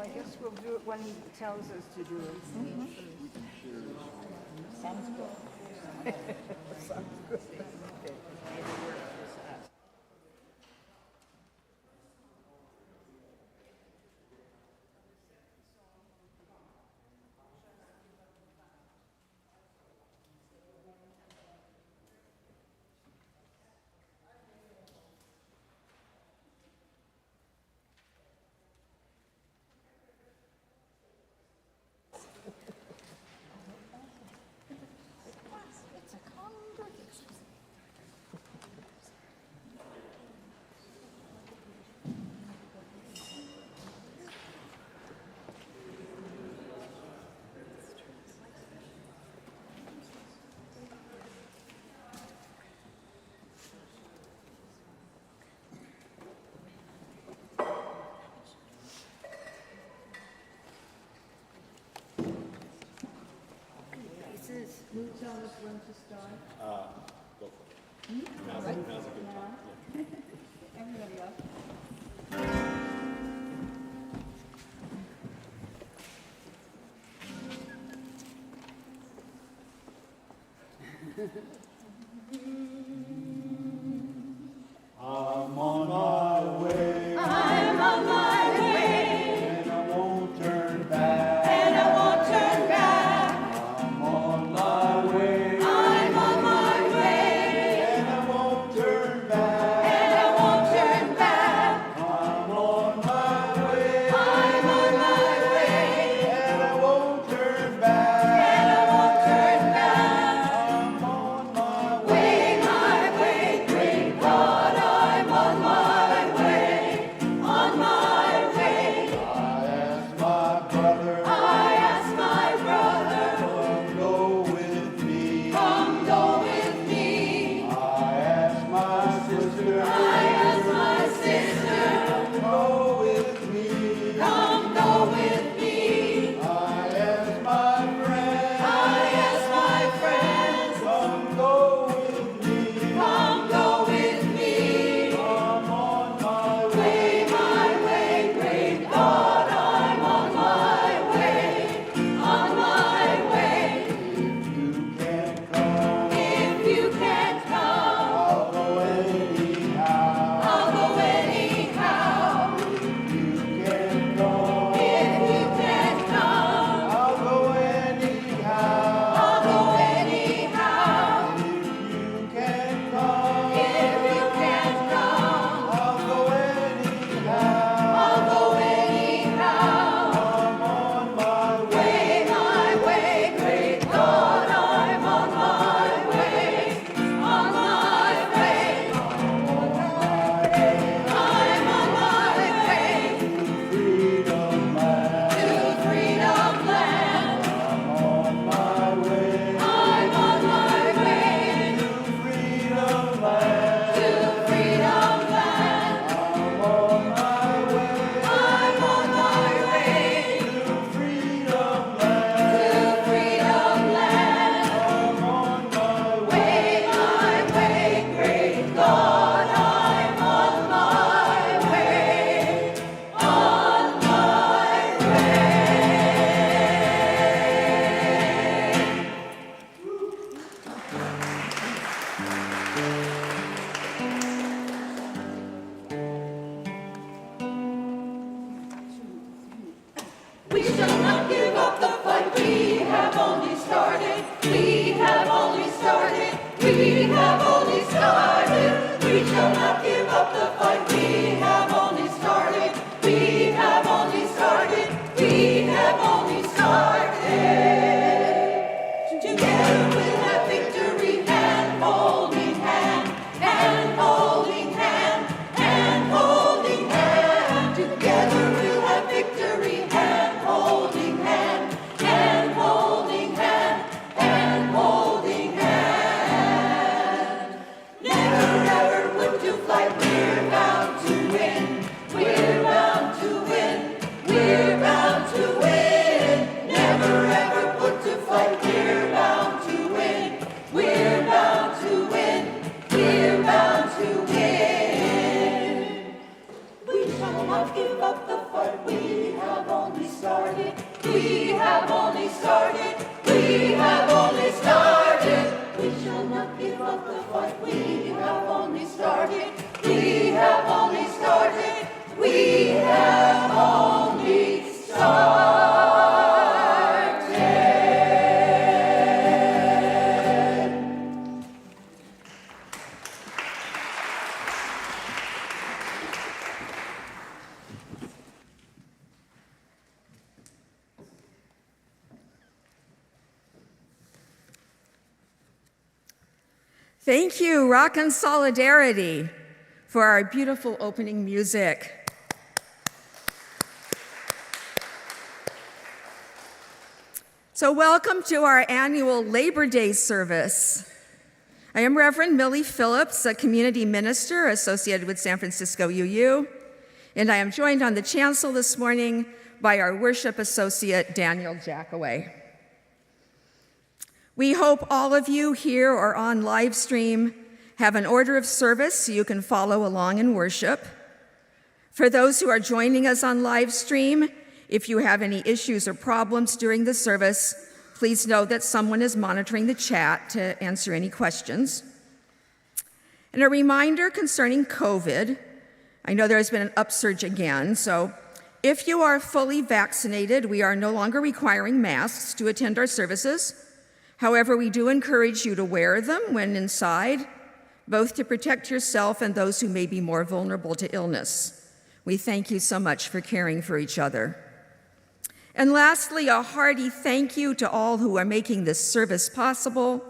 I guess we'll do it when he tells us to do it. Sounds good. Sounds good. Okay. Maybe work for us. It's a congregation. Can you tell us when to start? Go for it. Now's a good time. Yeah. Everybody else. I'm on my way, I'm on my way, and I won't turn back. and I won't turn back. I'm on my way, I'm on my way, and I won't turn back. and I won't turn back. I'm on my way, I'm on my way, and I won't turn back. and I won't turn back. I'm on my way. My way, great God, I'm on my way, on my way. I asked my brother, I ask my brother, come go with me. come go with me. I asked my sister, I ask my sister, come go with me. come go with me. I asked my friend, I ask my friends, come go with me. come go with me. I'm on my way. My way, great God, I'm on my way, on my way. You can't come, If you can't come, I'll go anyhow. I'll go anyhow. You can't come, If you can't come, I'll go anyhow. I'll go anyhow. If you can't come, If you can't come, I'll go anyhow. I'll go anyhow. I'm on my way. My way, great God, I'm on my way, on my way. I'm on my way Freedom land. to freedom land. I'm on my way. I'm on my way Freedom land. to freedom land. I'm on my way. I'm on my way Freedom land. to freedom land. I'm on my way. My way, great God, I'm on my way, on my We shall not give up the fight. We have only started. We have only started. We have only started. We shall not give up the fight. We have only started. We have only started. We have only started. Together we'll have victory, hand holding hand, hand holding hand, hand holding hand. Together we'll have victory, hand holding hand. We have only started. We have only started. We shall not give up the fight. We have only started. We have only started. We have only started. Thank you, Rockin' Solidarity, for our beautiful opening music. So welcome to our annual Labor Day service. I am Reverend Millie Phillips, a community minister associated with San Francisco UU, and I am joined on the chancel this morning by our worship associate, Daniel Jackoway. We hope all of you here or on Livestream have an order of service so you can follow along in worship. For those who are joining us on Livestream, if you have any issues or problems during the service, please know that someone is monitoring the chat to answer any questions. And a reminder concerning COVID, I know there has been an upsurge again, so if you are fully vaccinated, we are no longer requiring masks to attend our services. However, we do encourage you to wear them when inside, both to protect yourself and those who may be more vulnerable to illness. We thank you so much for caring for each other. And lastly, a hearty thank you to all who are making this service possible.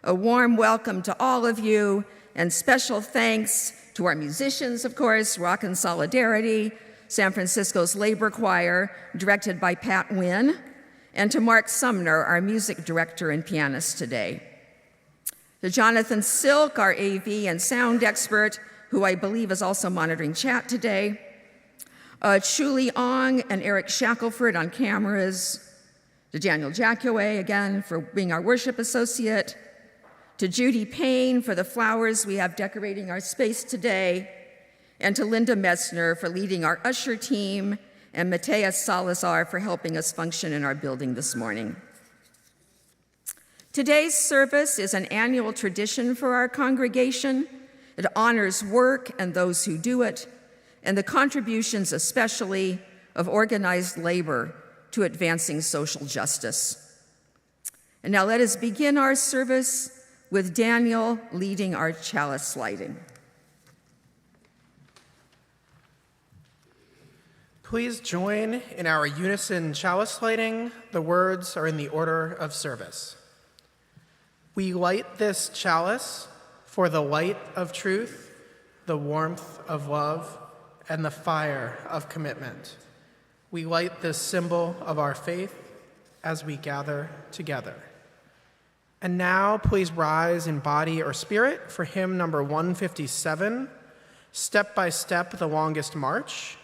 A warm welcome to all of you, and special thanks to our musicians, of course, Rockin' Solidarity, San Francisco's Labor Choir, directed by Pat Wynne, and to Mark Sumner, our music director and pianist today. To Jonathan Silk, our AV and sound expert, who I believe is also monitoring chat today. Chuli Ong and Eric Shackelford on cameras. To Daniel Jackoway, again, for being our worship associate. To Judy Payne for the flowers we have decorating our space today. And to Linda Messner for leading our usher team, and Mateus Salazar for helping us function in our building this morning. Today's service is an annual tradition for our congregation. It honors work and those who do it, and the contributions especially of organized labor to advancing social justice. And now let us begin our service with Daniel leading our chalice lighting. Please join in our unison chalice lighting. The words are in the order of service. We light this chalice for the light of truth, the warmth of love, and the fire of commitment. We light this symbol of our faith as we gather together. And now, please rise in body or spirit for hymn number 157, Step by Step, the Longest March.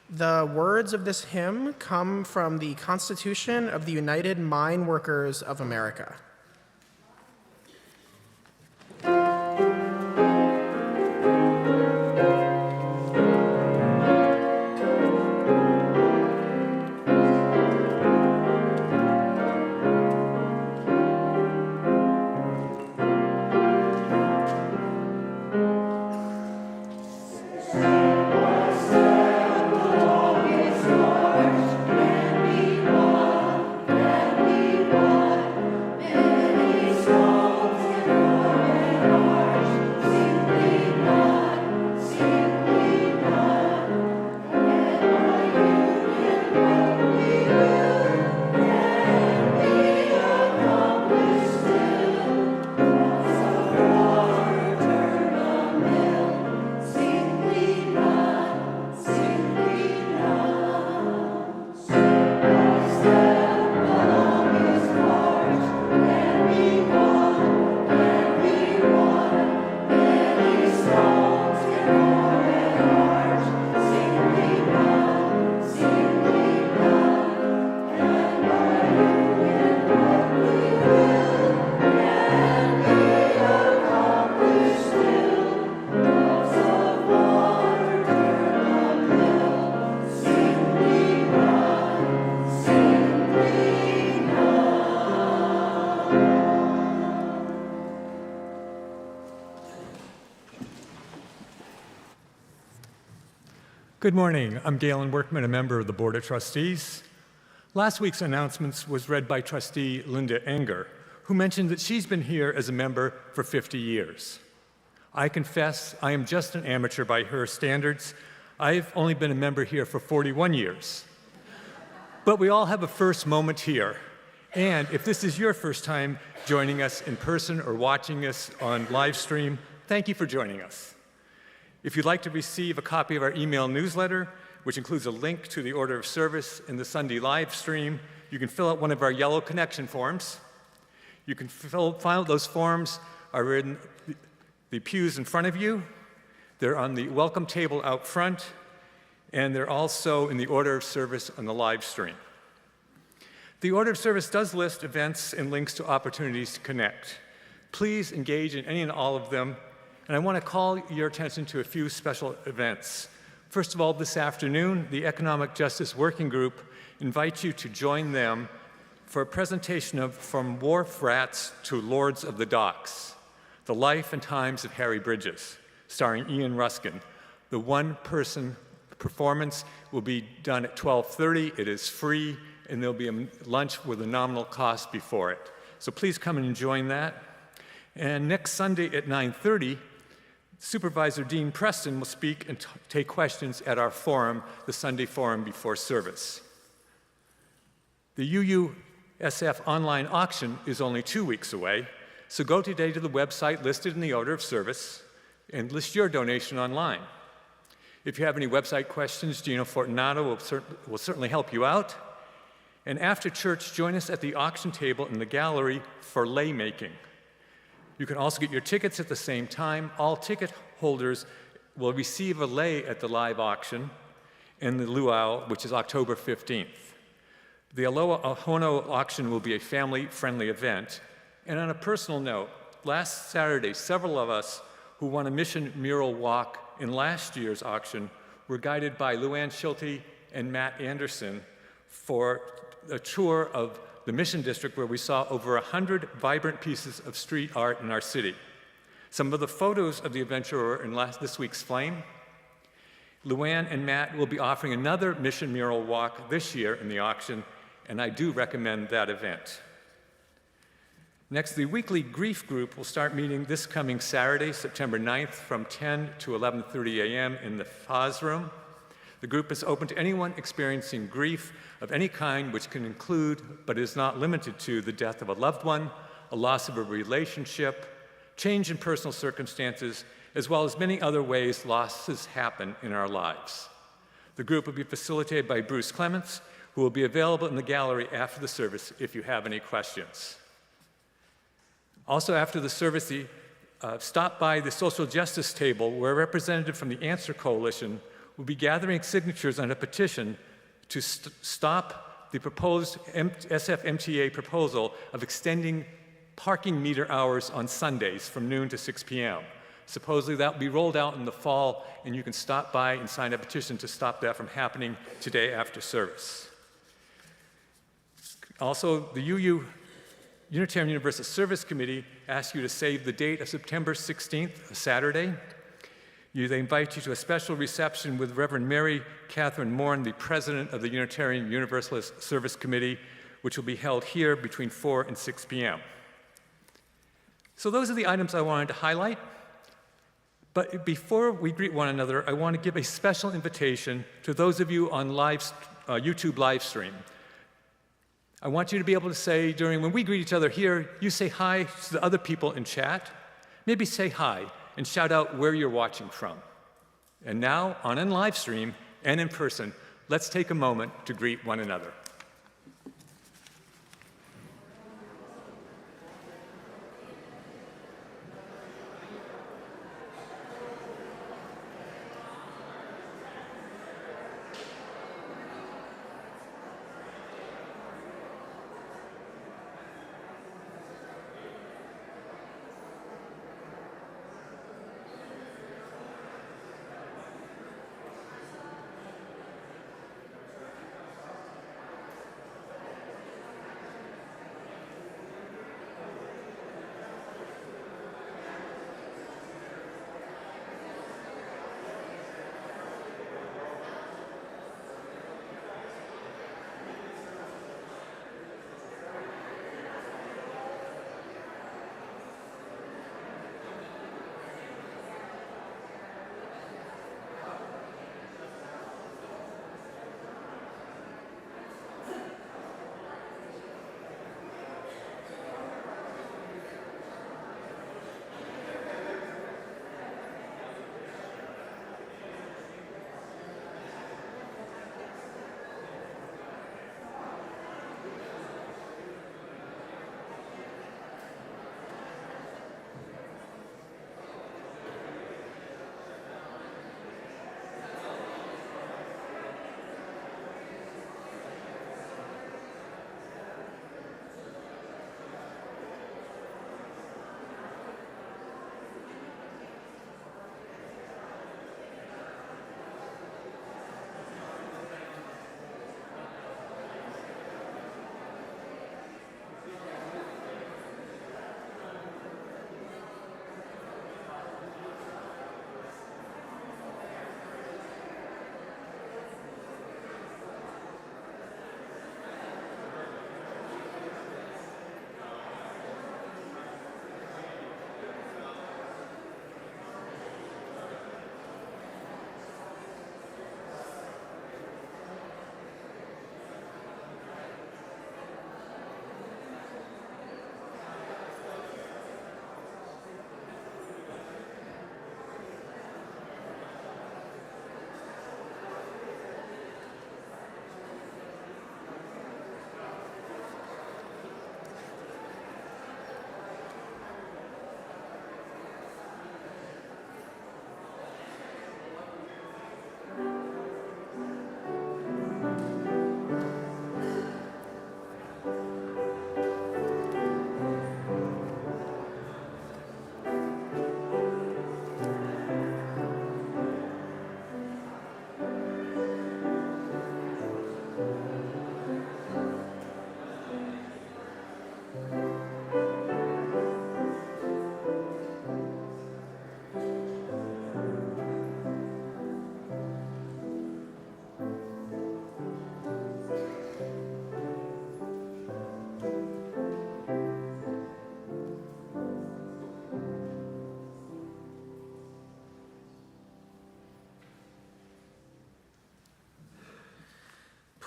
The words of this hymn come from the Constitution of the United Mine Workers of America. Can be won, can be won. Good morning. I'm Galen Workman, a member of the Board of Trustees. Last week's announcements was read by Trustee Linda Enger, who mentioned that she's been here as a member for 50 years. I confess I am just an amateur by her standards. I've only been a member here for 41 years. But we all have a first moment here. And if this is your first time joining us in person or watching us on live stream, thank you for joining us. If you'd like to receive a copy of our email newsletter, which includes a link to the order of service in the Sunday live stream, you can fill out one of our yellow connection forms. You can file those forms are in the pews in front of you. They're on the welcome table out front, and they're also in the order of service on the live stream. The order of service does list events and links to opportunities to connect. Please engage in any and all of them, and I want to call your attention to a few special events. First of all, this afternoon, the Economic Justice Working Group invites you to join them for a presentation of From Wharf Rats to Lords of the Docks, The Life and Times of Harry Bridges, starring Ian Ruskin. The one-person performance will be done at 12:30. It is free, and there'll be a lunch with a nominal cost before it. So please come and join that. And next Sunday at 9:30, Supervisor Dean Preston will speak and take questions at our forum, the Sunday Forum before service. The UUSF online auction is only 2 weeks away, so go today to the website listed in the order of service and list your donation online. If you have any website questions, Gino Fortunato will certainly help you out. And after church, join us at the auction table in the gallery for lei making. You can also get your tickets at the same time. All ticket holders will receive a lei at the live auction in the luau, which is October 15th. The Aloha Ahono auction will be a family-friendly event. And on a personal note, last Saturday, several of us who won a mission mural walk in last year's auction were guided by Luann Schulte and Matt Anderson for a tour of the Mission District, where we saw over 100 vibrant pieces of street art in our city. Some of the photos of the adventure are in this week's Flame. Luann and Matt will be offering another Mission mural walk this year in the auction, and I do recommend that event. Next, the weekly grief group will start meeting this coming Saturday, September 9th, from 10 to 11:30 a.m. in the Faz room. The group is open to anyone experiencing grief of any kind, which can include, but is not limited to, the death of a loved one, a loss of a relationship, change in personal circumstances, as well as many other ways losses happen in our lives. The group will be facilitated by Bruce Clements, who will be available in the gallery after the service if you have any questions. Also after the service, stop by the social justice table, where a representative from the Answer Coalition will be gathering signatures on a petition to stop the proposed SF-MTA proposal of extending parking meter hours on Sundays from noon to 6 p.m. Supposedly that will be rolled out in the fall, and you can stop by and sign a petition to stop that from happening today after service. Also, the Unitarian Universalist Service Committee asks you to save the date of September 16th, a Saturday. They invite you to a special reception with Reverend Mary Catherine Morn, the president of the Unitarian Universalist Service Committee, which will be held here between 4 and 6 p.m. So those are the items I wanted to highlight. But before we greet one another, I want to give a special invitation to those of you on YouTube live stream. I want you to be able to say when we greet each other here, you say hi to the other people in chat. Maybe say hi and shout out where you're watching from. And now, on in live stream and in person, let's take a moment to greet one another.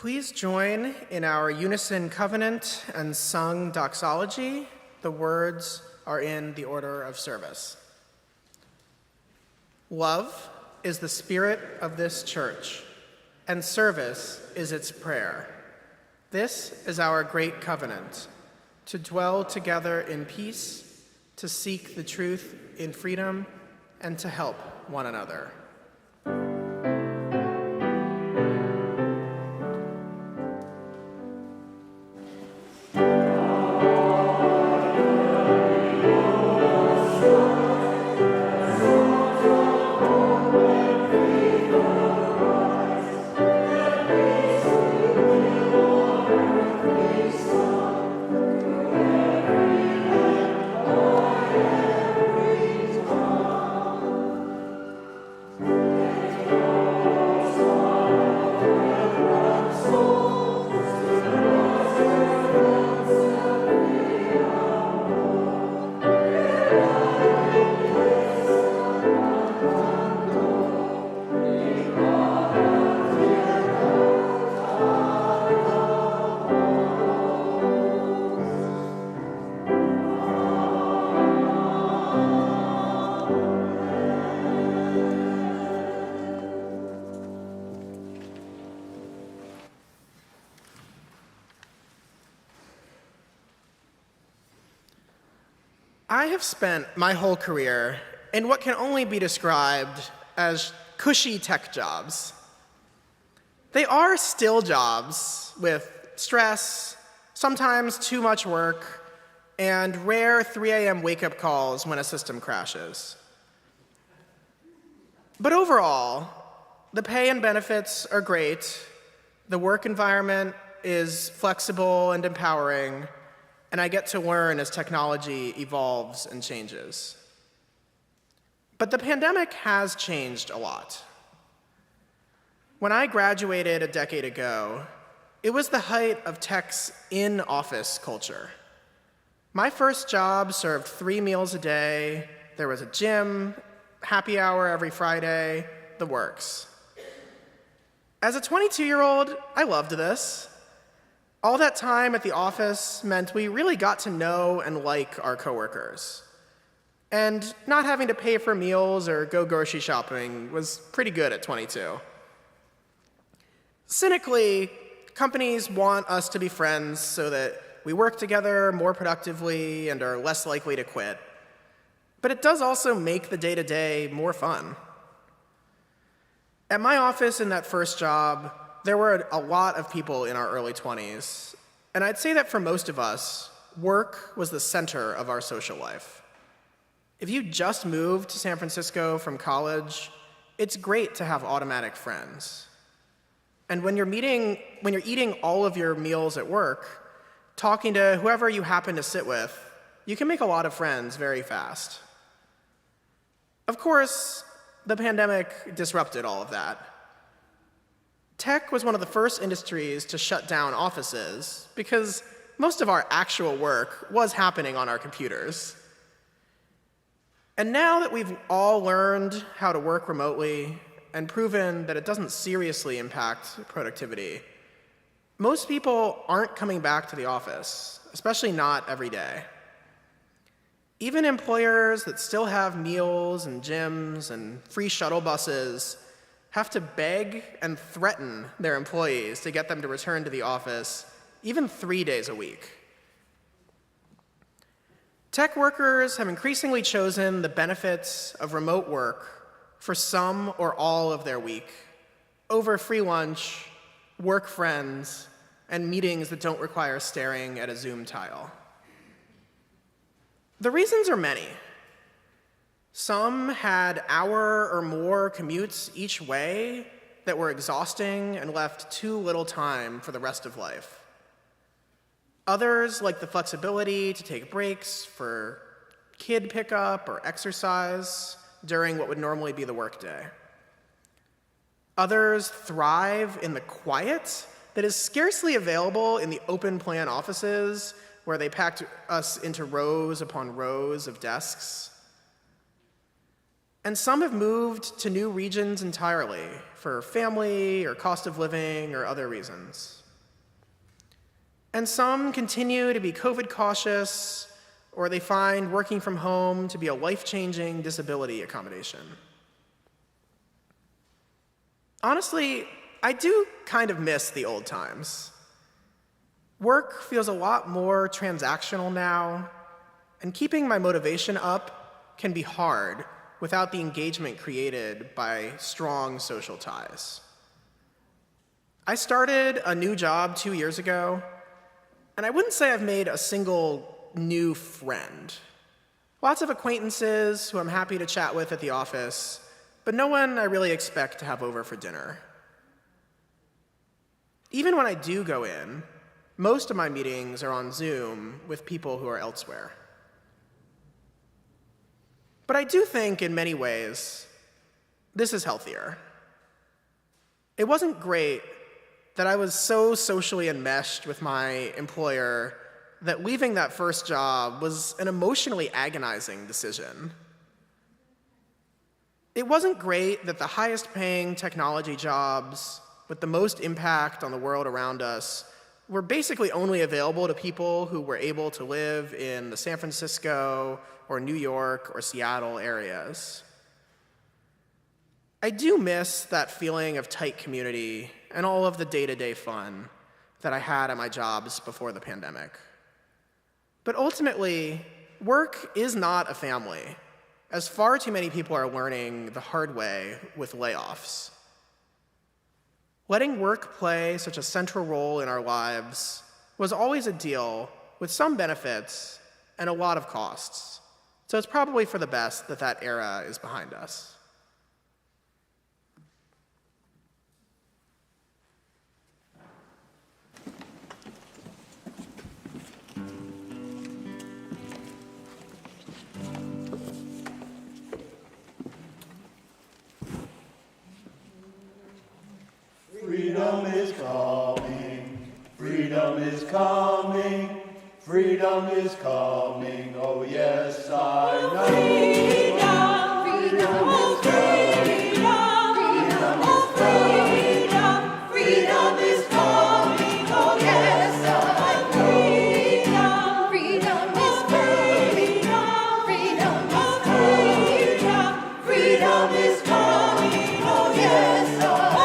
Please join in our unison covenant and sung doxology. The words are in the order of service. Love is the spirit of this church, and service is its prayer. This is our great covenant, to dwell together in peace, to seek the truth in freedom, and to help one another. I have spent my whole career in what can only be described as cushy tech jobs. They are still jobs with stress, sometimes too much work, and rare 3 a.m. wake-up calls when a system crashes. But overall, the pay and benefits are great, the work environment is flexible and empowering, and I get to learn as technology evolves and changes. But the pandemic has changed a lot. When I graduated a decade ago, it was the height of tech's in-office culture. My first job served 3 meals a day, there was a gym, happy hour every Friday, the works. As a 22-year-old, I loved this. All that time at the office meant we really got to know and like our coworkers. And not having to pay for meals or go grocery shopping was pretty good at 22. Cynically, companies want us to be friends so that we work together more productively and are less likely to quit. But it does also make the day-to-day more fun. At my office in that first job, there were a lot of people in our early 20s, and I'd say that for most of us, work was the center of our social life. If you just moved to San Francisco from college, it's great to have automatic friends. And when you're eating all of your meals at work, talking to whoever you happen to sit with, you can make a lot of friends very fast. Of course, the pandemic disrupted all of that. Tech was one of the first industries to shut down offices because most of our actual work was happening on our computers. And now that we've all learned how to work remotely and proven that it doesn't seriously impact productivity, most people aren't coming back to the office, especially not every day. Even employers that still have meals and gyms and free shuttle buses have to beg and threaten their employees to get them to return to the office even 3 days a week. Tech workers have increasingly chosen the benefits of remote work for some or all of their week over free lunch, work friends, and meetings that don't require staring at a Zoom tile. The reasons are many. Some had hour or more commutes each way that were exhausting and left too little time for the rest of life. Others like the flexibility to take breaks for kid pickup or exercise during what would normally be the workday. Others thrive in the quiet that is scarcely available in the open plan offices where they packed us into rows upon rows of desks. And some have moved to new regions entirely for family or cost of living or other reasons. And some continue to be COVID cautious, or they find working from home to be a life-changing disability accommodation. Honestly, I do kind of miss the old times. Work feels a lot more transactional now, and keeping my motivation up can be hard without the engagement created by strong social ties. I started a new job 2 years ago, and I wouldn't say I've made a single new friend. Lots of acquaintances who I'm happy to chat with at the office, but no one I really expect to have over for dinner. Even when I do go in, most of my meetings are on Zoom with people who are elsewhere. But I do think, in many ways, this is healthier. It wasn't great that I was so socially enmeshed with my employer that leaving that first job was an emotionally agonizing decision. It wasn't great that the highest paying technology jobs with the most impact on the world around us were basically only available to people who were able to live in the San Francisco or New York or Seattle areas. I do miss that feeling of tight community and all of the day-to-day fun that I had at my jobs before the pandemic. But ultimately, work is not a family, as far too many people are learning the hard way with layoffs. Letting work play such a central role in our lives was always a deal with some benefits and a lot of costs, so it's probably for the best that that era is behind us. Freedom is coming, freedom is coming, freedom is coming, oh yes, I know. Freedom, freedom is coming, freedom is coming, oh yes, I know. Freedom is coming, freedom is coming, oh yes, I know.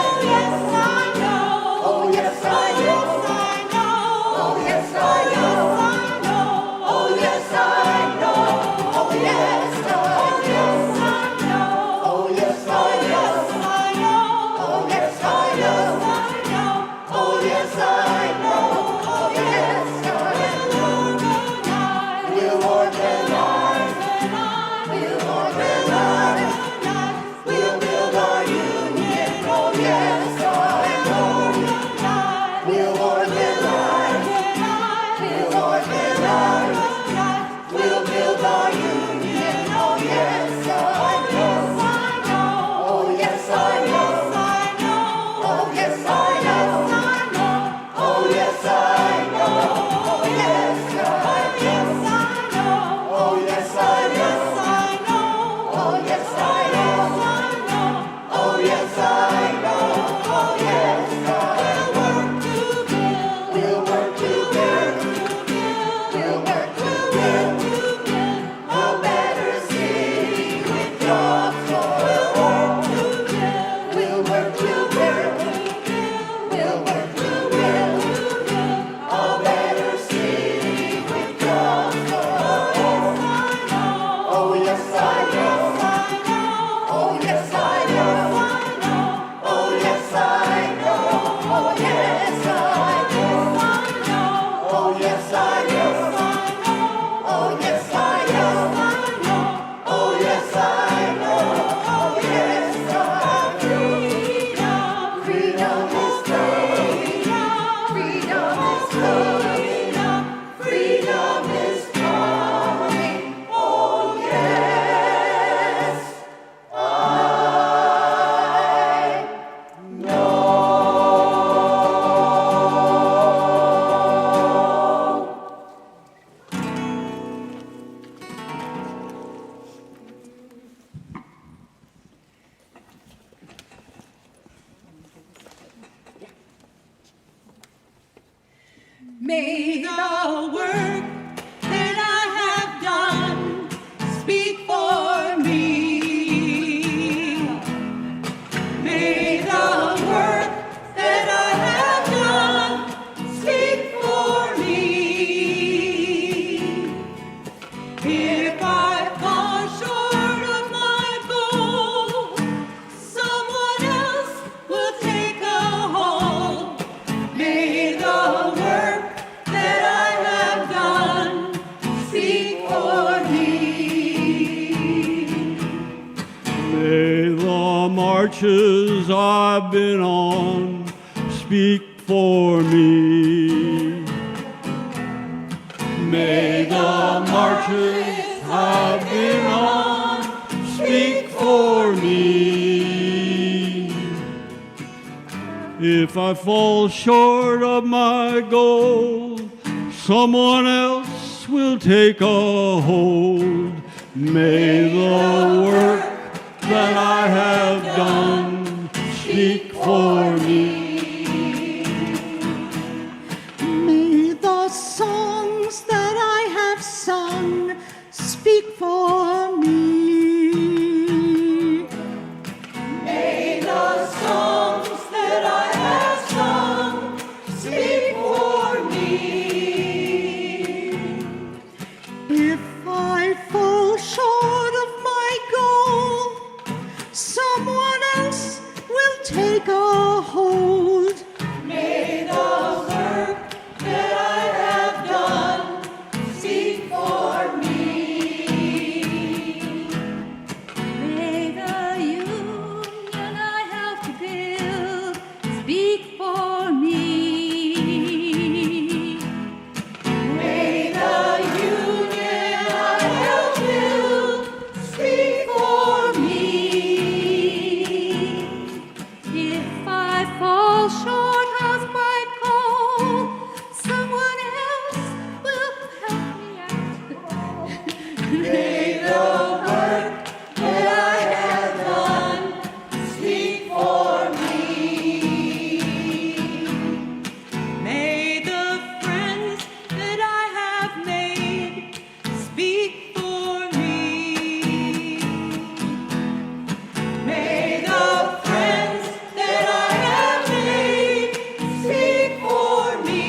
May the work that I have done speak for me. May the work that I have done speak for me. If I fall short of my goal, someone else will take a hold. May the work that I have done speak for me. May the marches I've been on speak for me. May the marches I've been on speak for me. If I fall short of my goal, someone else will take a hold. May the work that I have done speak for me. May the songs that I have sung speak for me. May the songs that I have sung speak for me. If I fall short of my goal, someone else will take a hold. May the work that I have done speak for me. May the union I have to build speak for me. May the union I have built speak for me. If I fall short of my goal, someone else will help me out. May the work that I have done speak for me. May the friends that I have made speak for me. May the friends that I have made speak for me.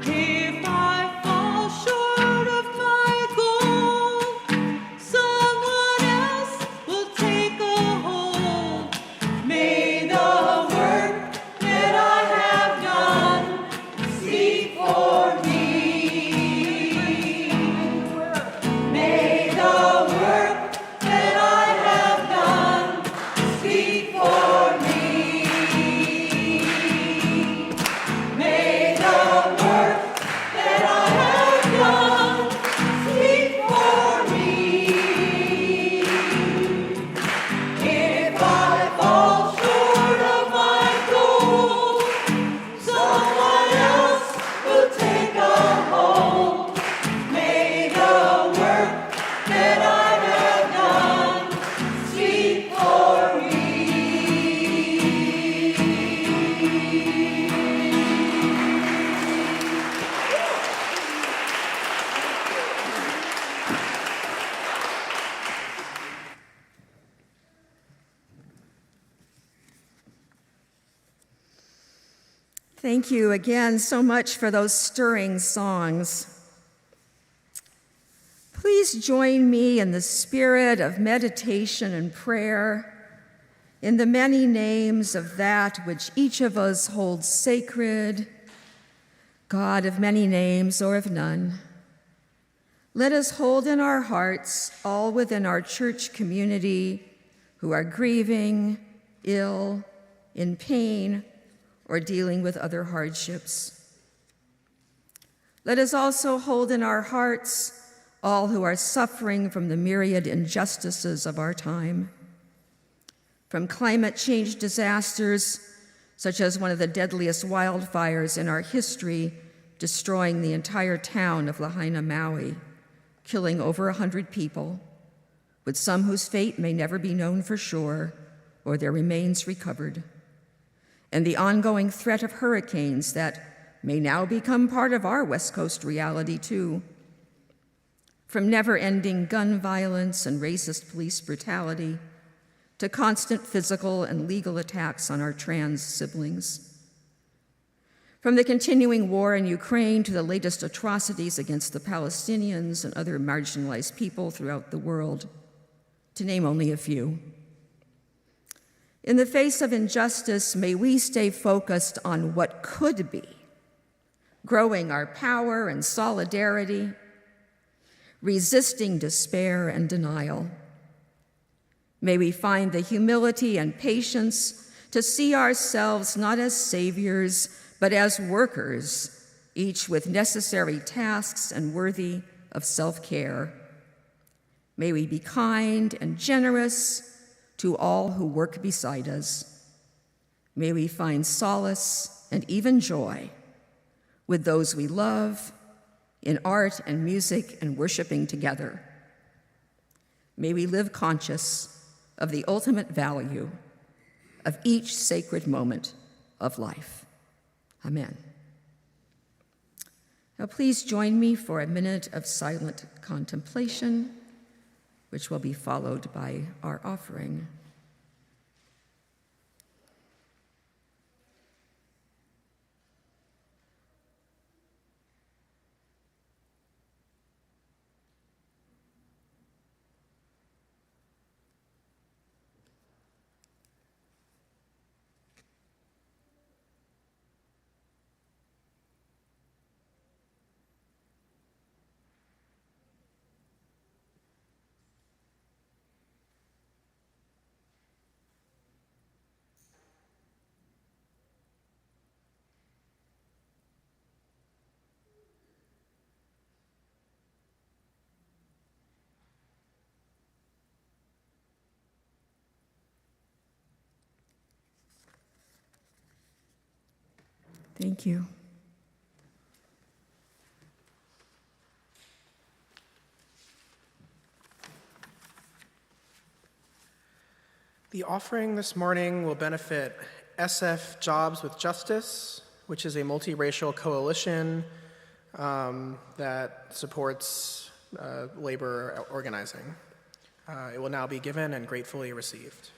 If I fall short of my goal, someone else will take a hold. May the work that I have done speak for me. May the work that I have done speak for me. May the work that I have done speak for me. If I fall short of my goal, someone else will take a hold. May the work that I have done speak for me. Thank you again so much for those stirring songs. Please join me in the spirit of meditation and prayer in the many names of that which each of us holds sacred, God of many names or of none. Let us hold in our hearts all within our church community who are grieving, ill, in pain, or dealing with other hardships. Let us also hold in our hearts all who are suffering from the myriad injustices of our time, from climate change disasters, such as one of the deadliest wildfires in our history, destroying the entire town of Lahaina, Maui, killing over 100 people, with some whose fate may never be known for sure or their remains recovered. and the ongoing threat of hurricanes that may now become part of our West Coast reality, too. From never-ending gun violence and racist police brutality to constant physical and legal attacks on our trans siblings. From the continuing war in Ukraine to the latest atrocities against the Palestinians and other marginalized people throughout the world, to name only a few. In the face of injustice, may we stay focused on what could be, growing our power and solidarity, resisting despair and denial. May we find the humility and patience to see ourselves not as saviors, but as workers, each with necessary tasks and worthy of self-care. May we be kind and generous to all who work beside us. May we find solace and even joy with those we love in art and music and worshiping together. May we live conscious of the ultimate value of each sacred moment of life. Amen. Now please join me for a minute of silent contemplation, which will be followed by our offering. Thank you. The offering this morning will benefit SF Jobs with Justice, which is a multiracial coalition that supports labor organizing. It will now be given and gratefully received.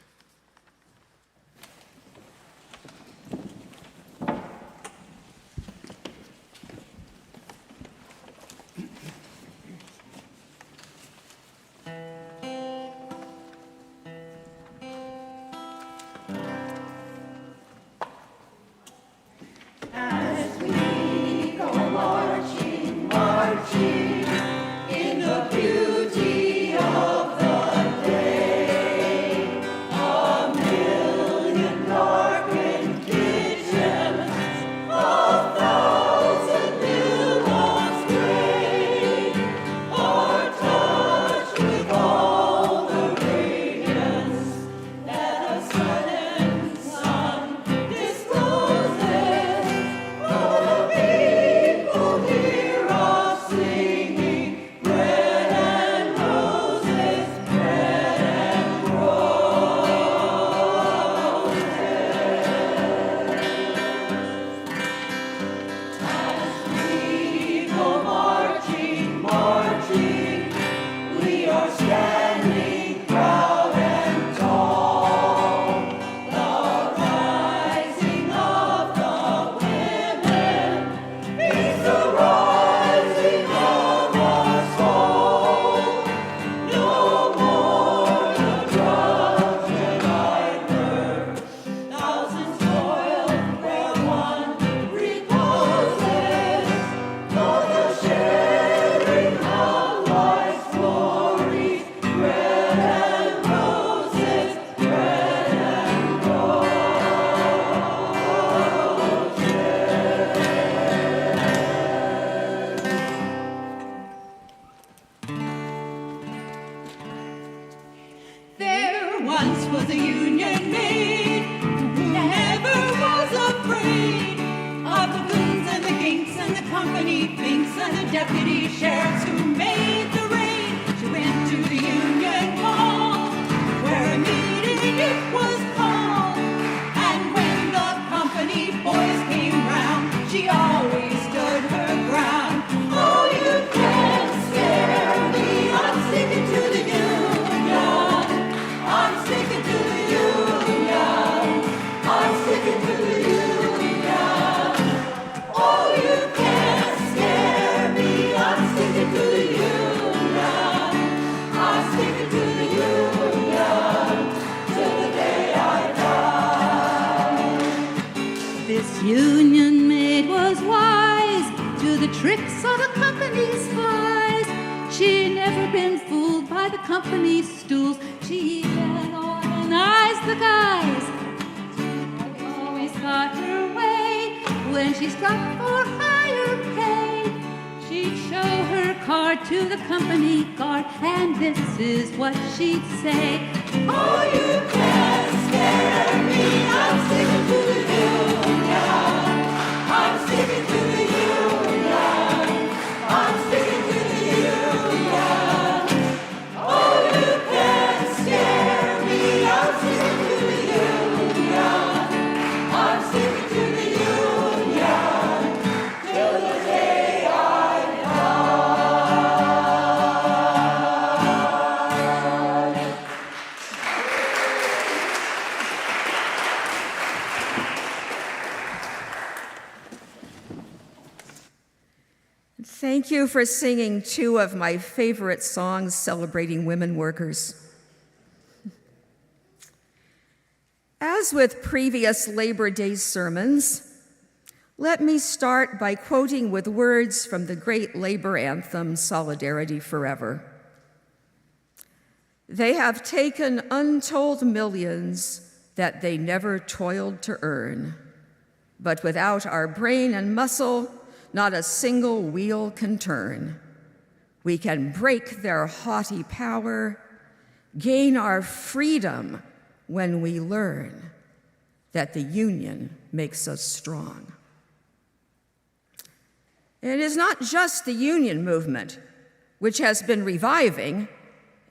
Where a meeting it was called, and when the union maid was wise to the tricks of the company's spies. She'd never been fooled by the company's stools. She even organized the guys. She always got her way when she struck for higher pay. She'd show her card to the company guard, and this is what she'd say. Oh, you can't scare me, I'm sticking to the union. I'm sticking to the union. I'm sticking to the union. Oh, you can't scare me, I'm sticking to the union. I'm sticking to the union till the day I die. Thank you for singing two of my favorite songs celebrating women workers. As with previous Labor Day sermons, let me start by quoting with words from the great labor anthem, Solidarity Forever. They have taken untold millions that they never toiled to earn, but without our brain and muscle, not a single wheel can turn. We can break their haughty power, gain our freedom when we learn that the union makes us strong. It is not just the union movement, which has been reviving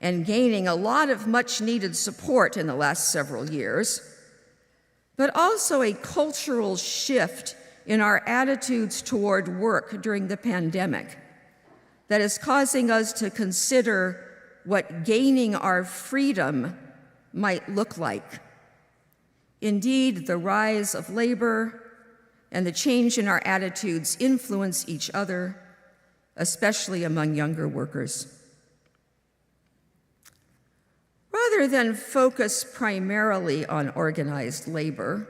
and gaining a lot of much-needed support in the last several years, but also a cultural shift in our attitudes toward work during the pandemic that is causing us to consider what gaining our freedom might look like. Indeed, the rise of labor and the change in our attitudes influence each other, especially among younger workers. Rather than focus primarily on organized labor,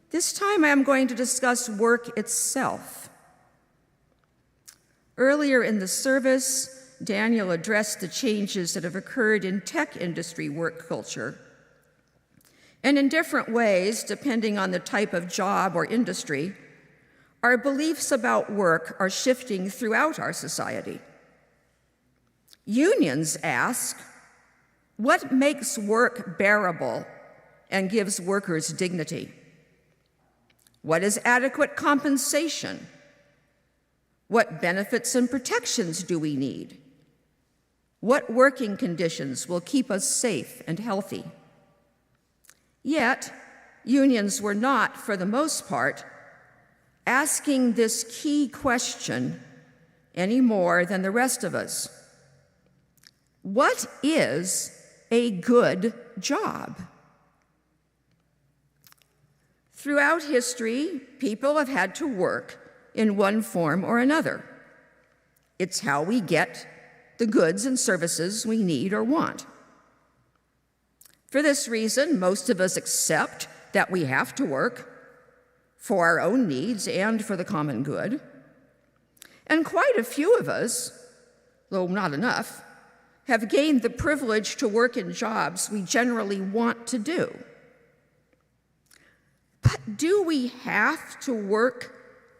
this time I am going to discuss work itself. Earlier in the service, Daniel addressed the changes that have occurred in tech industry work culture. And in different ways, depending on the type of job or industry, our beliefs about work are shifting throughout our society. Unions ask, what makes work bearable and gives workers dignity? What is adequate compensation? What benefits and protections do we need? What working conditions will keep us safe and healthy? Yet, unions were not, for the most part, asking this key question any more than the rest of us. What is a good job? Throughout history, people have had to work in one form or another. It's how we get the goods and services we need or want. For this reason, most of us accept that we have to work for our own needs and for the common good. And quite a few of us, though not enough, have gained the privilege to work in jobs we generally want to do. But do we have to work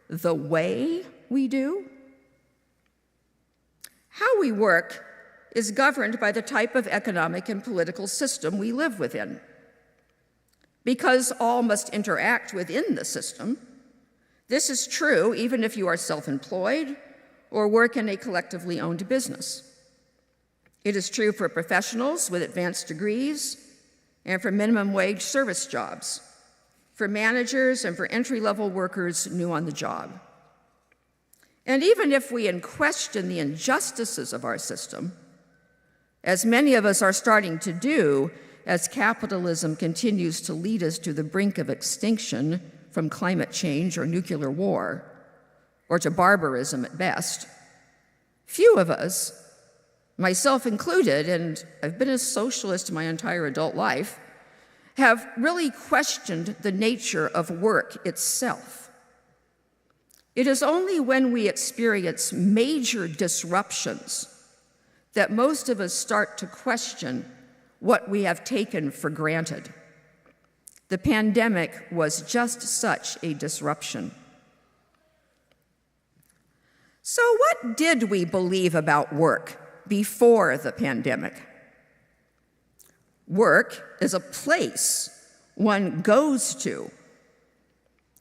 the way we do? How we work is governed by the type of economic and political system we live within. Because all must interact within the system, this is true even if you are self-employed or work in a collectively owned business. It is true for professionals with advanced degrees and for minimum wage service jobs, for managers and for entry-level workers new on the job. And even if we question the injustices of our system, as many of us are starting to do as capitalism continues to lead us to the brink of extinction from climate change or nuclear war, or to barbarism at best, few of us, myself included, and I've been a socialist my entire adult life, have really questioned the nature of work itself. It is only when we experience major disruptions that most of us start to question what we have taken for granted. The pandemic was just such a disruption. So, what did we believe about work before the pandemic? Work is a place one goes to,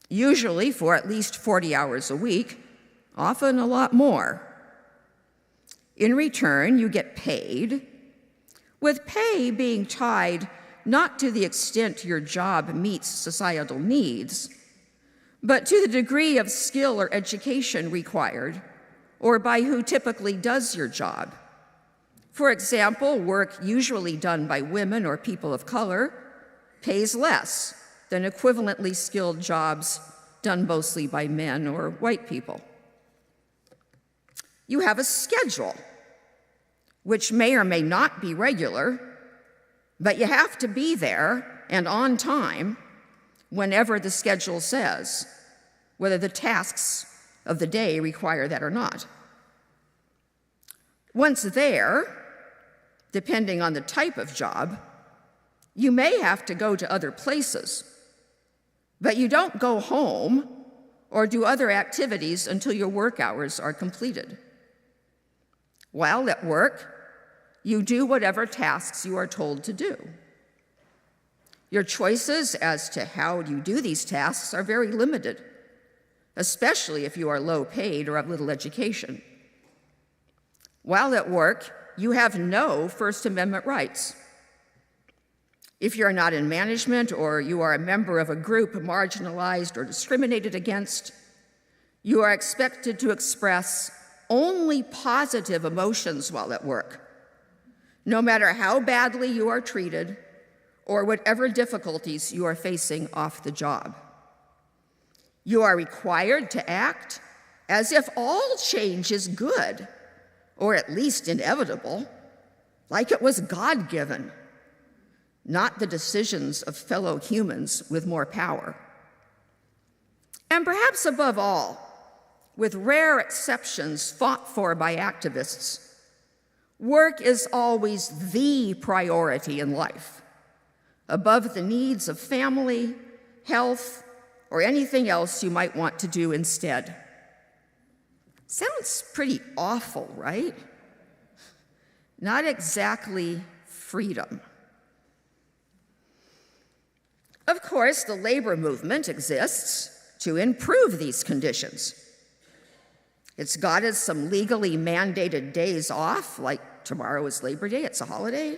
usually for at least 40 hours a week, often a lot more. In return, you get paid, with pay being tied not to the extent your job meets societal needs, but to the degree of skill or education required, or by who typically does your job. For example, work usually done by women or people of color pays less than equivalently skilled jobs done mostly by men or white people. You have a schedule, which may or may not be regular, but you have to be there and on time whenever the schedule says, whether the tasks of the day require that or not. Once there, depending on the type of job, you may have to go to other places, but you don't go home or do other activities until your work hours are completed. While at work, you do whatever tasks you are told to do. Your choices as to how you do these tasks are very limited, especially if you are low paid or have little education. While at work, you have no First Amendment rights. If you're not in management or you are a member of a group marginalized or discriminated against, you are expected to express only positive emotions while at work, no matter how badly you are treated or whatever difficulties you are facing off the job. You are required to act as if all change is good, or at least inevitable, like it was God-given, not the decisions of fellow humans with more power. And perhaps above all, with rare exceptions fought for by activists, work is always the priority in life, above the needs of family, health, or anything else you might want to do instead. Sounds pretty awful, right? Not exactly freedom. Of course, the labor movement exists to improve these conditions. It's got us some legally mandated days off, like tomorrow is Labor Day, it's a holiday,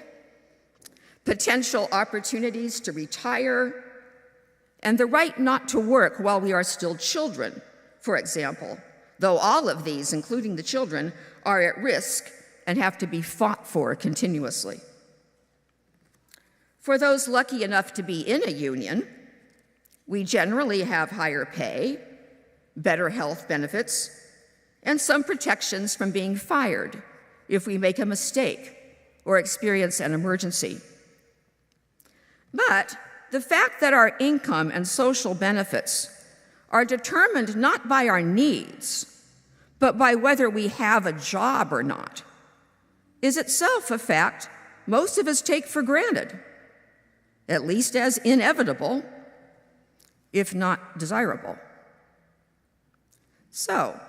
potential opportunities to retire, and the right not to work while we are still children, for example, though all of these, including the children, are at risk and have to be fought for continuously. For those lucky enough to be in a union, we generally have higher pay, better health benefits, and some protections from being fired if we make a mistake or experience an emergency. But the fact that our income and social benefits are determined not by our needs, but by whether we have a job or not, is itself a fact most of us take for granted, at least as inevitable, if not desirable. So,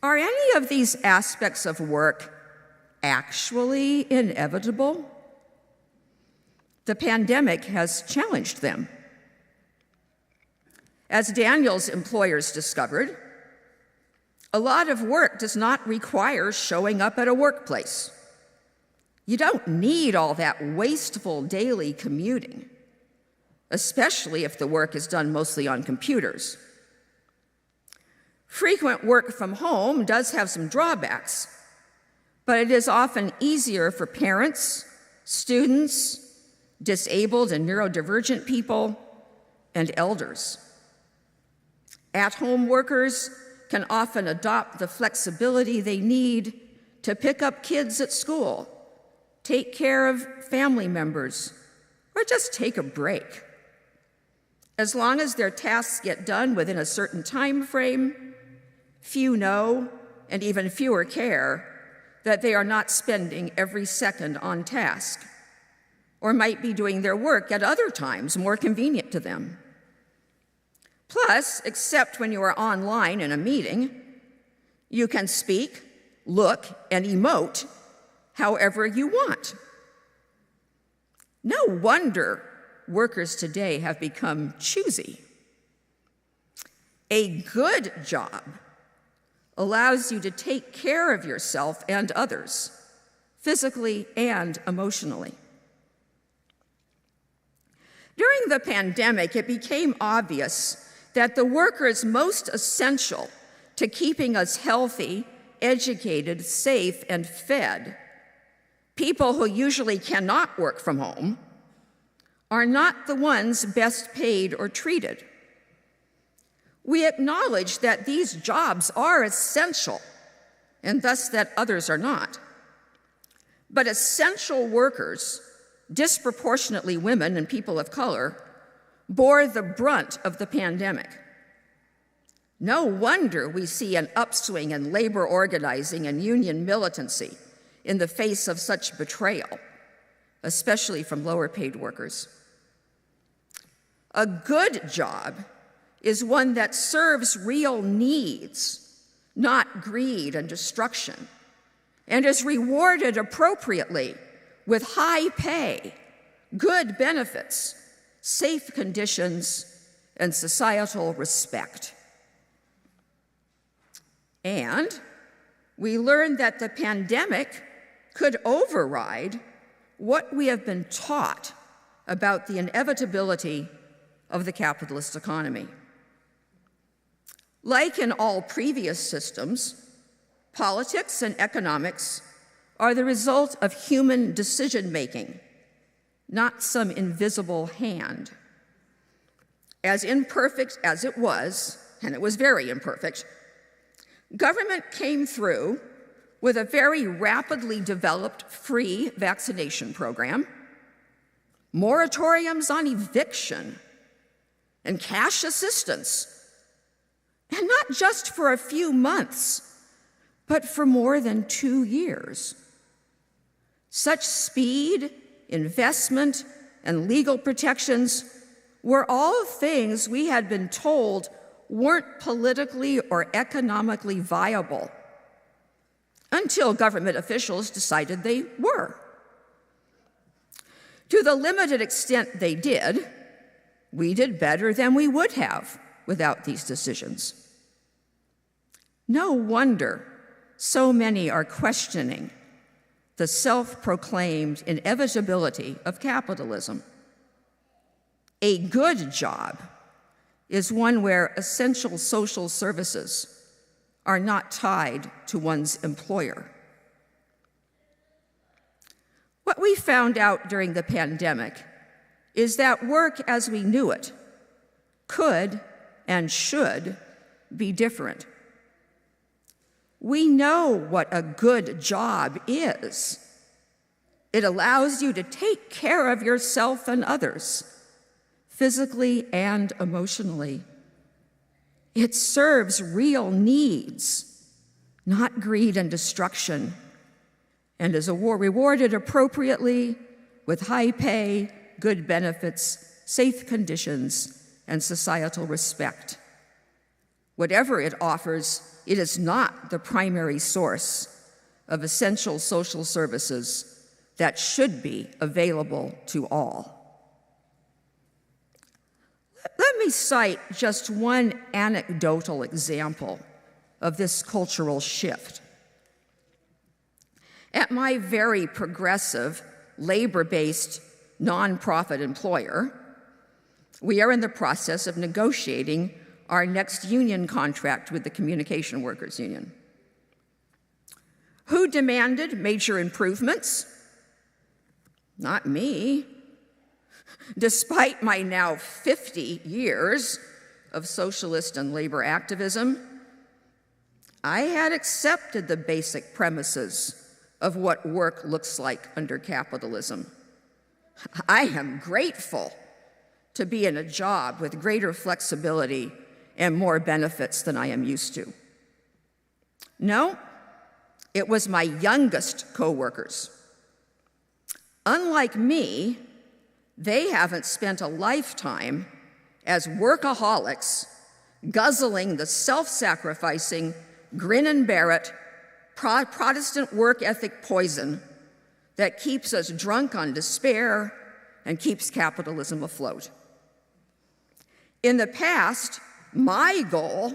are any of these aspects of work actually inevitable? The pandemic has challenged them. As Daniel's employers discovered, a lot of work does not require showing up at a workplace. You don't need all that wasteful daily commuting, especially if the work is done mostly on computers. Frequent work from home does have some drawbacks, but it is often easier for parents, students, disabled and neurodivergent people, and elders. At-home workers can often adopt the flexibility they need to pick up kids at school, take care of family members, or just take a break. As long as their tasks get done within a certain time frame, few know, and even fewer care, that they are not spending every second on task, or might be doing their work at other times more convenient to them. Plus, except when you are online in a meeting, you can speak, look, and emote however you want. No wonder workers today have become choosy. A good job allows you to take care of yourself and others, physically and emotionally. During the pandemic, it became obvious that the workers most essential to keeping us healthy, educated, safe, and fed, people who usually cannot work from home, are not the ones best paid or treated. We acknowledge that these jobs are essential, and thus that others are not. But essential workers, disproportionately women and people of color, bore the brunt of the pandemic. No wonder we see an upswing in labor organizing and union militancy in the face of such betrayal, especially from lower-paid workers. A good job is one that serves real needs, not greed and destruction, and is rewarded appropriately with high pay, good benefits, safe conditions, and societal respect. And we learned that the pandemic could override what we have been taught about the inevitability of the capitalist economy. Like in all previous systems, politics and economics are the result of human decision-making, not some invisible hand. As imperfect as it was, and it was very imperfect, government came through with a very rapidly developed free vaccination program, moratoriums on eviction, and cash assistance. And not just for a few months, but for more than 2 years. Such speed, investment, and legal protections were all things we had been told weren't politically or economically viable, until government officials decided they were. To the limited extent they did, we did better than we would have without these decisions. No wonder so many are questioning the self-proclaimed inevitability of capitalism. A good job is one where essential social services are not tied to one's employer. What we found out during the pandemic is that work as we knew it could and should be different. We know what a good job is. It allows you to take care of yourself and others, physically and emotionally. It serves real needs, not greed and destruction, and is rewarded appropriately with high pay, good benefits, safe conditions, and societal respect. Whatever it offers, it is not the primary source of essential social services that should be available to all. Let me cite just one anecdotal example of this cultural shift. At my very progressive, labor-based, nonprofit employer, we are in the process of negotiating our next union contract with the Communication Workers Union. Who demanded major improvements? Not me. Despite my now 50 years of socialist and labor activism, I had accepted the basic premises of what work looks like under capitalism. I am grateful to be in a job with greater flexibility and more benefits than I am used to. No, it was my youngest coworkers. Unlike me, they haven't spent a lifetime as workaholics guzzling the self-sacrificing, grin and bear it Protestant work ethic poison that keeps us drunk on despair and keeps capitalism afloat. In the past, my goal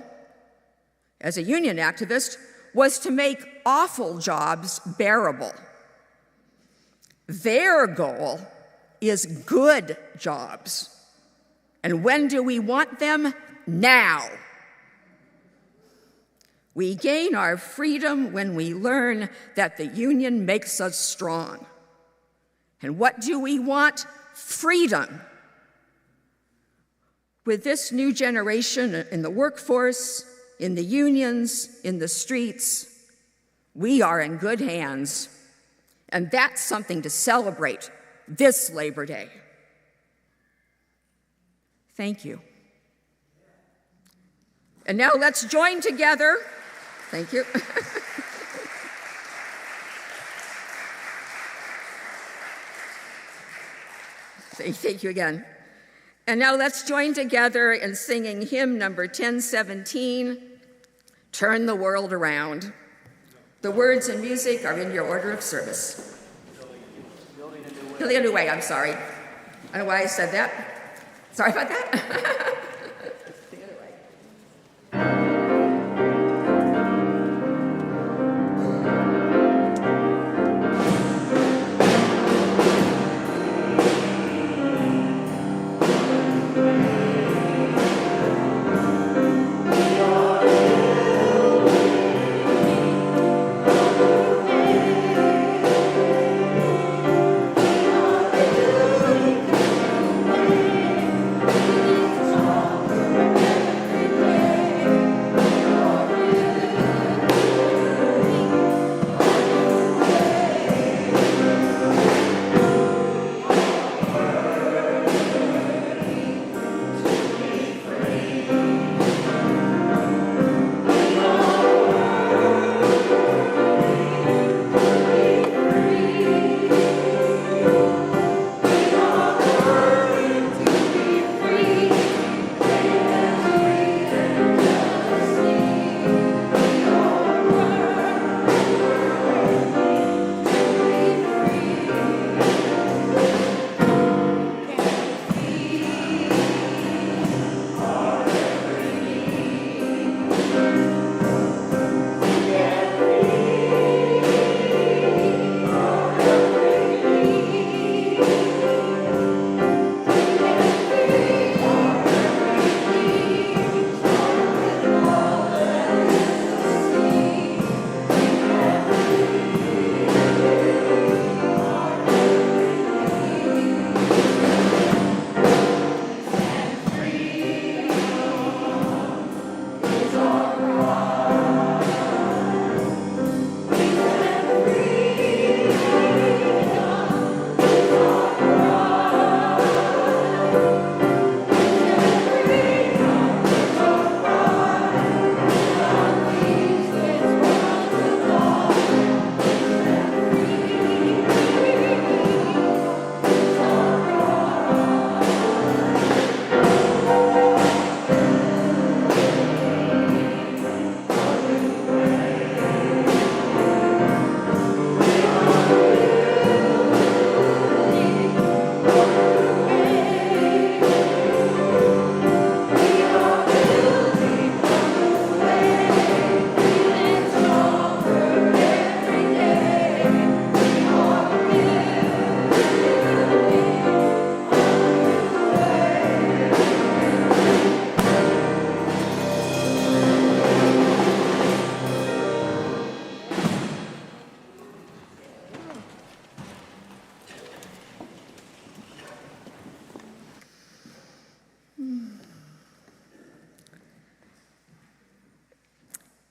as a union activist was to make awful jobs bearable. Their goal is good jobs. And when do we want them? Now. We gain our freedom when we learn that the union makes us strong. And what do we want? Freedom. With this new generation in the workforce, in the unions, in the streets, we are in good hands. And that's something to celebrate this Labor Day. Thank you. And now let's join together. Thank you. Thank you again. And now let's join together in singing hymn number 1017, Turn the World Around. The words and music are in your order of service. Millie, a new way, I'm sorry. I don't know why I said that. Sorry about that.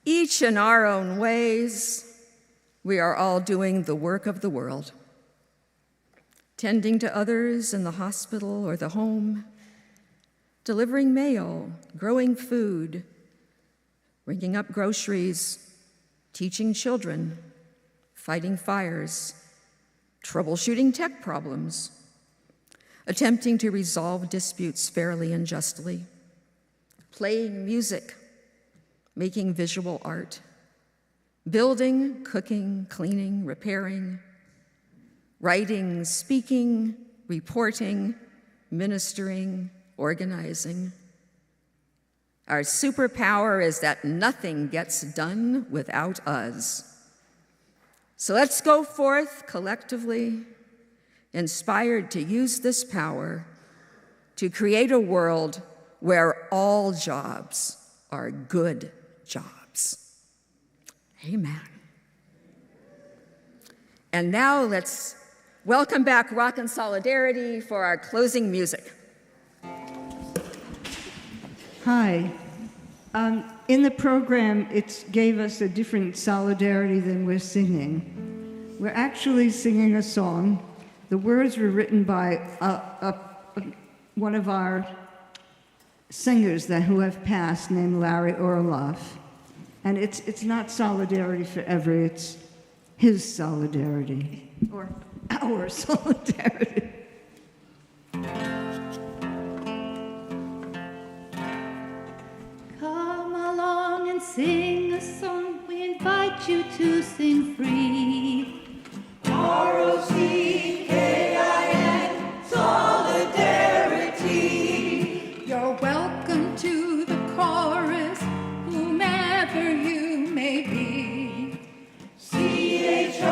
Each in our own ways, we are all doing the work of the world. tending to others in the hospital or the home, delivering mail, growing food, ringing up groceries, teaching children, fighting fires, troubleshooting tech problems, attempting to resolve disputes fairly and justly, playing music, making visual art, building, cooking, cleaning, repairing, writing, speaking, reporting, ministering, organizing. Our superpower is that nothing gets done without us. So let's go forth collectively, inspired to use this power to create a world where all jobs are good jobs. Amen. And now let's welcome back Rockin' Solidarity for our closing music. Hi. In the program, it gave us a different solidarity than we're singing. We're actually singing a song. The words were written by one of our singers who have passed, named Larry Orloff. And it's not solidarity forever, it's his solidarity, or our solidarity. Come along and sing a song. We invite you to sing free. R-O-C-K-I-N, solidarity. You're welcome to the chorus, whomever you may be. C-H-O-R-U-S,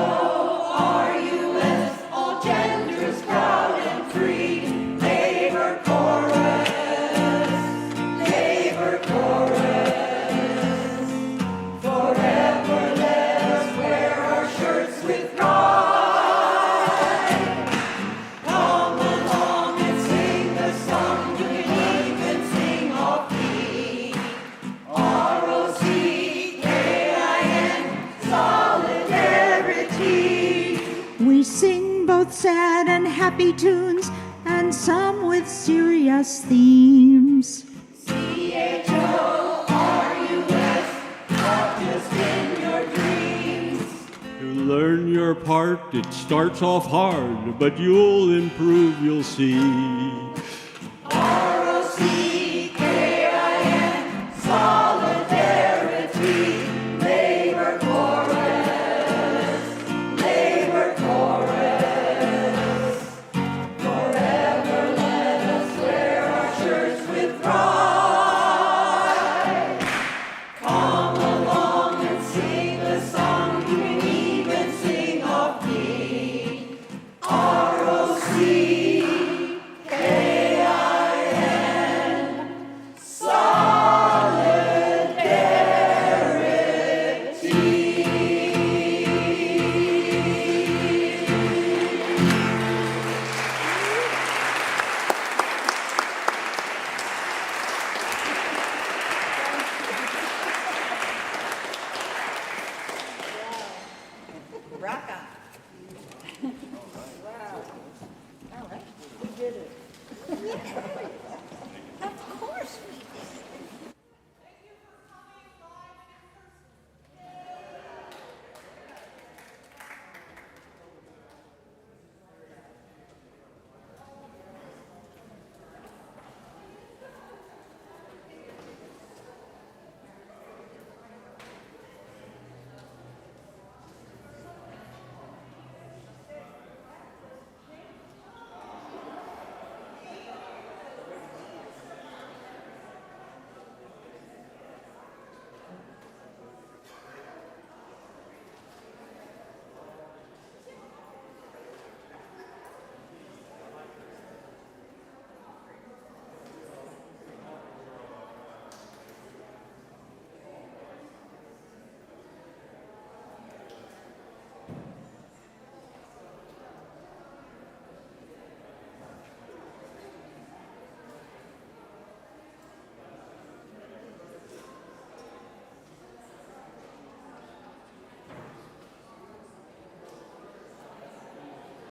all genders proud and free. Labor chorus, labor chorus. Forever let us wear our shirts with pride. Come along and sing the song, you can even sing off key. R-O-C-K-I-N, solidarity. We sing both sad and happy tunes, and some with serious themes. C-H-O-R-U-S, not just in your dreams. To learn your part, it starts off hard, but you'll improve, you'll see.